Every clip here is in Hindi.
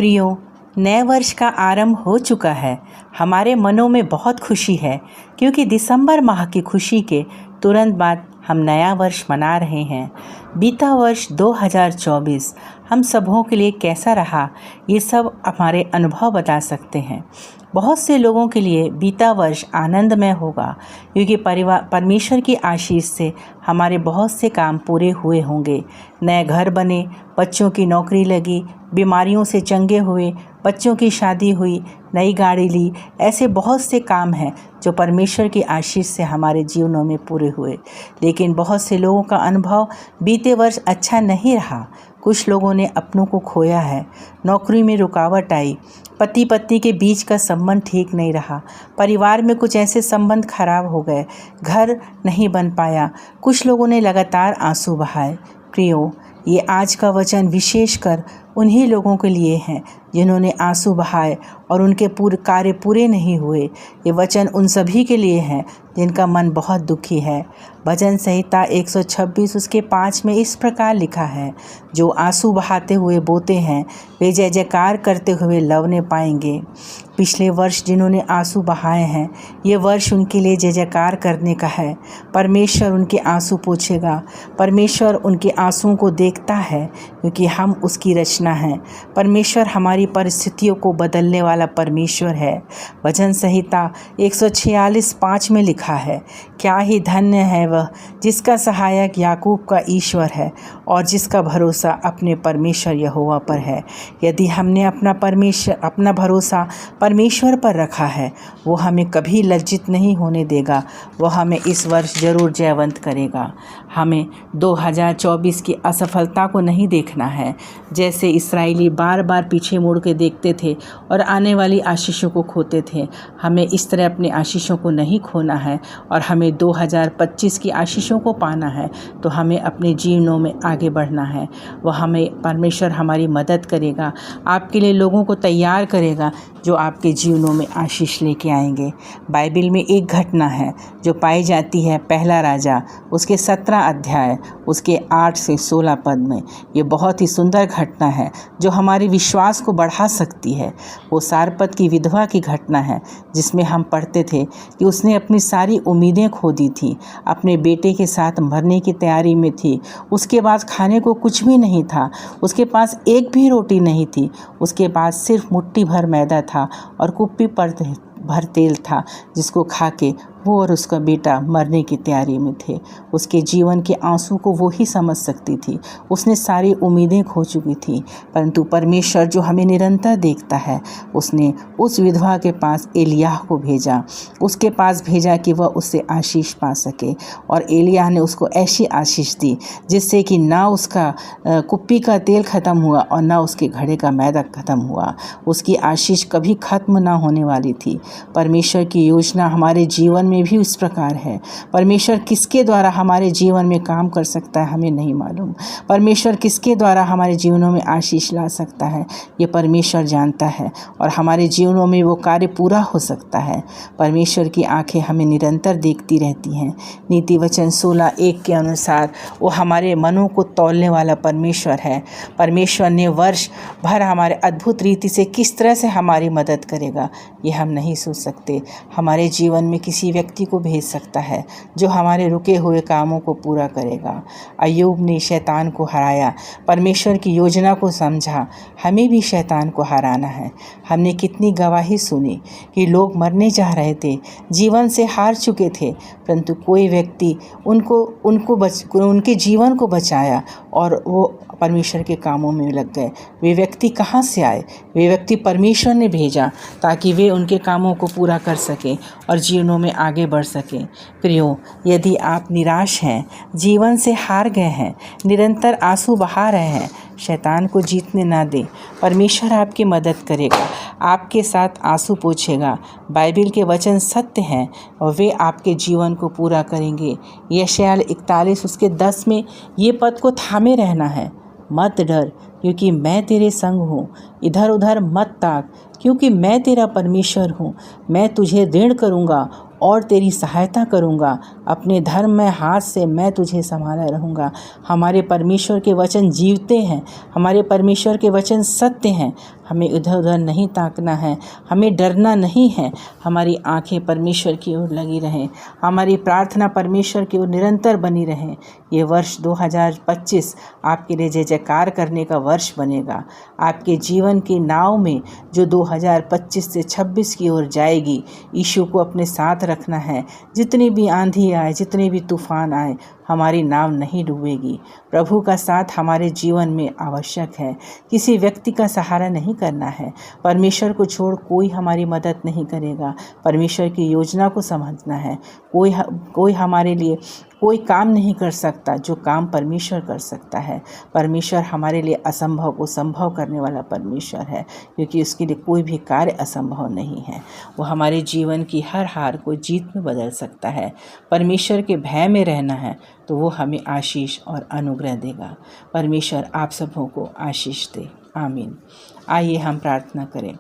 प्रियो, नए वर्ष का आरंभ हो चुका है। हमारे मनों में बहुत खुशी है क्योंकि दिसंबर माह की खुशी के तुरंत बाद हम नया वर्ष मना रहे हैं। बीता वर्ष 2024 हम सबों के लिए कैसा रहा, ये सब हमारे अनुभव बता सकते हैं। बहुत से लोगों के लिए बीता वर्ष आनंदमय होगा क्योंकि परमेश्वर की आशीष से हमारे बहुत से काम पूरे हुए होंगे। नए घर बने, बच्चों की नौकरी लगी, बीमारियों से चंगे हुए, बच्चों की शादी हुई, नई गाड़ी ली। ऐसे बहुत से काम हैं जो परमेश्वर की आशीष से हमारे जीवनों में पूरे हुए। लेकिन बहुत से लोगों का अनुभव बीते वर्ष अच्छा नहीं रहा। कुछ लोगों ने अपनों को खोया है, नौकरी में रुकावट आई, पति पत्नी के बीच का संबंध ठीक नहीं रहा, परिवार में कुछ ऐसे संबंध खराब हो गए, घर नहीं बन पाया। कुछ लोगों ने लगातार आंसू बहाए। प्रियो, ये आज का वचन विशेषकर उन्हीं लोगों के लिए हैं जिन्होंने आंसू बहाए और उनके कार्य पूरे नहीं हुए। ये वचन उन सभी के लिए हैं जिनका मन बहुत दुखी है। भजन संहिता 126 उसके 5 में इस प्रकार लिखा है, जो आंसू बहाते हुए बोते हैं वे जय जयकार करते हुए लवने पाएंगे। पिछले वर्ष जिन्होंने आंसू बहाए हैं, ये वर्ष उनके लिए जय जयकार करने का है। परमेश्वर उनके आंसू पोंछेगा। परमेश्वर उनके आंसुओं को देखता है क्योंकि हम उसकी रचना हैं। परमेश्वर हमारी परिस्थितियों को बदलने वाला परमेश्वर है। भजन संहिता 146:5 में लिखा है, क्या ही धन्य है वह जिसका सहायक याकूब का ईश्वर है और जिसका भरोसा अपने परमेश्वर यहोवा पर है। यदि हमने अपना भरोसा परमेश्वर पर रखा है, वो हमें कभी लज्जित नहीं होने देगा। वो हमें इस वर्ष जरूर जयवंत करेगा। हमें 2024 की असफलता को नहीं देखना है, जैसे इस्राएली बार बार पीछे मुड़ के देखते थे और आने वाली आशीषों को खोते थे। हमें इस तरह अपनी आशीषों को नहीं खोना है और हमें 2025 की आशीषों को पाना है। तो हमें अपने जीवनों में आगे बढ़ना है। वह हमें परमेश्वर हमारी मदद करेगा, आपके लिए लोगों को तैयार करेगा जो आपके जीवनों में आशीष लेके आएंगे। बाइबल में एक घटना है जो पाई जाती है पहला राजा उसके 17 अध्याय उसके 8 से 16 पद में। ये बहुत ही सुंदर घटना है जो हमारे विश्वास को बढ़ा सकती है। वो सारपत की विधवा की घटना है जिसमें हम पढ़ते थे कि उसने अपनी सारी उम्मीदें खो दी थी, अपने बेटे के साथ मरने की तैयारी में थी। उसके पास खाने को कुछ भी नहीं था, उसके पास एक भी रोटी नहीं थी, उसके पास सिर्फ मुट्ठी भर मैदा था और कुप्पी भर तेल था, जिसको खा के वो और उसका बेटा मरने की तैयारी में थे। उसके जीवन के आंसू को वो ही समझ सकती थी। उसने सारी उम्मीदें खो चुकी थी, परंतु परमेश्वर जो हमें निरंतर देखता है, उसने उस विधवा के पास एलिय्याह को भेजा, उसके पास भेजा कि वह उससे आशीष पा सके। और एलिय्याह ने उसको ऐसी आशीष दी जिससे कि ना उसका कुप्पी का तेल ख़त्म हुआ और ना उसके घड़े का मैदा ख़त्म हुआ। उसकी आशीष कभी ख़त्म ना होने वाली थी। परमेश्वर की योजना हमारे जीवन में भी इस प्रकार है। परमेश्वर किसके द्वारा हमारे जीवन में काम कर सकता है हमें नहीं मालूम। परमेश्वर किसके द्वारा हमारे जीवनों में आशीष ला सकता है ये परमेश्वर जानता है और हमारे जीवनों में वो कार्य पूरा हो सकता है। परमेश्वर की आंखें हमें निरंतर देखती रहती हैं। नीति वचन 16:1 के अनुसार वो हमारे मनों को तौलने वाला परमेश्वर है। परमेश्वर ने वर्ष भर हमारे अद्भुत रीति से किस तरह से हमारी मदद करेगा ये हम नहीं सोच सकते। हमारे जीवन में किसी व्यक्ति को भेज सकता है जो हमारे रुके हुए कामों को पूरा करेगा। अय्यूब ने शैतान को हराया, परमेश्वर की योजना को समझा। हमें भी शैतान को हराना है। हमने कितनी गवाही सुनी कि लोग मरने जा रहे थे, जीवन से हार चुके थे, परंतु कोई व्यक्ति उनके जीवन को बचाया और वो परमेश्वर के कामों में लग गए। वे व्यक्ति कहाँ से आए? वे व्यक्ति परमेश्वर ने भेजा ताकि वे उनके कामों को पूरा कर सकें और जीवनों में आगे बढ़ सकें। प्रियो, यदि आप निराश हैं, जीवन से हार गए हैं, निरंतर आंसू बहा रहे हैं, शैतान को जीतने ना दें। परमेश्वर आपकी मदद करेगा, आपके साथ आंसू पोंछेगा। बाइबल के वचन सत्य हैं और वे आपके जीवन को पूरा करेंगे। यशायाह 41 उसके 10 में ये पद को थामे रहना है, मत डर क्योंकि मैं तेरे संग हूँ, इधर उधर मत ताक क्योंकि मैं तेरा परमेश्वर हूँ। मैं तुझे दृढ़ करूँगा और तेरी सहायता करूँगा, अपने धर्ममय हाथ से मैं तुझे संभाला रहूँगा। हमारे परमेश्वर के वचन जीवते हैं, हमारे परमेश्वर के वचन सत्य हैं। हमें इधर उधर नहीं ताकना है, हमें डरना नहीं है। हमारी आंखें परमेश्वर की ओर लगी रहें, हमारी प्रार्थना परमेश्वर की ओर निरंतर बनी रहें। ये वर्ष 2025 आपके लिए जय जयकार करने का वर्ष बनेगा। आपके जीवन की नाव में जो 2025 से 26 की ओर जाएगी, यीशु को अपने साथ रखना है। जितनी भी आंधी आए, जितने भी तूफान आए, हमारी नाव नहीं डूबेगी। प्रभु का साथ हमारे जीवन में आवश्यक है। किसी व्यक्ति का सहारा नहीं करना है। परमेश्वर को छोड़ कोई हमारी मदद नहीं करेगा। परमेश्वर की योजना को समझना है। कोई हमारे लिए कोई काम नहीं कर सकता जो काम परमेश्वर कर सकता है। परमेश्वर हमारे लिए असंभव को संभव करने वाला परमेश्वर है, क्योंकि उसके लिए कोई भी कार्य असंभव नहीं है। वो हमारे जीवन की हर हार को जीत में बदल सकता है। परमेश्वर के भय में रहना है तो वो हमें आशीष और अनुग्रह देगा। परमेश्वर आप सबों को आशीष दे। आमीन। आइए हम प्रार्थना करें।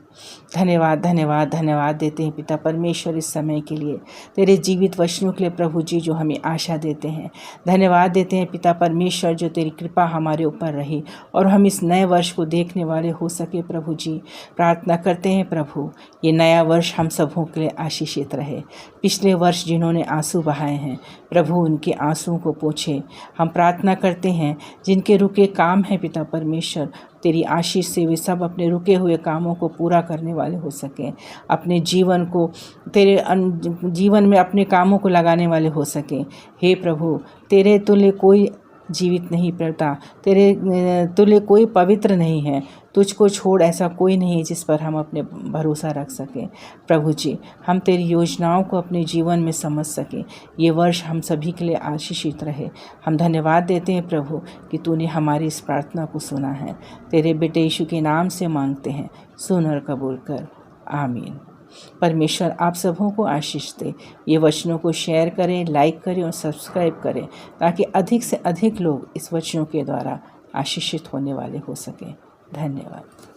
धन्यवाद धन्यवाद धन्यवाद देते हैं पिता परमेश्वर इस समय के लिए, तेरे जीवित वचनों के लिए प्रभु जी जो हमें आशा देते हैं। धन्यवाद देते हैं पिता परमेश्वर जो तेरी कृपा हमारे ऊपर रही और हम इस नए वर्ष को देखने वाले हो सके। प्रभु जी प्रार्थना करते हैं प्रभु ये नया वर्ष हम सबों के लिए आशीषित रहे। पिछले वर्ष जिन्होंने आंसू बहाए हैं प्रभु उनके आंसुओं को पोंछे। हम प्रार्थना करते हैं जिनके रुके काम हैं पिता परमेश्वर, तेरी आशीष से वे सब अपने रुके हुए कामों को पूरा करने वाले हो सकें। अपने जीवन को तेरे जीवन में अपने कामों को लगाने वाले हो सकें। हे प्रभु तेरे तुल्य कोई जीवित नहीं पिता, तेरे तुल्य कोई पवित्र नहीं है। तुझको छोड़ ऐसा कोई नहीं जिस पर हम अपने भरोसा रख सकें। प्रभु जी हम तेरी योजनाओं को अपने जीवन में समझ सकें। ये वर्ष हम सभी के लिए आशीषित रहे। हम धन्यवाद देते हैं प्रभु कि तूने हमारी इस प्रार्थना को सुना है। तेरे बेटे यीशु के नाम से मांगते हैं, सुन और कबूल कर। आमीन। परमेश्वर आप सबों को आशीष दे। ये वचनों को शेयर करें, लाइक करें और सब्सक्राइब करें ताकि अधिक से अधिक लोग इस वचनों के द्वारा आशीषित होने वाले हो सकें। धन्यवाद।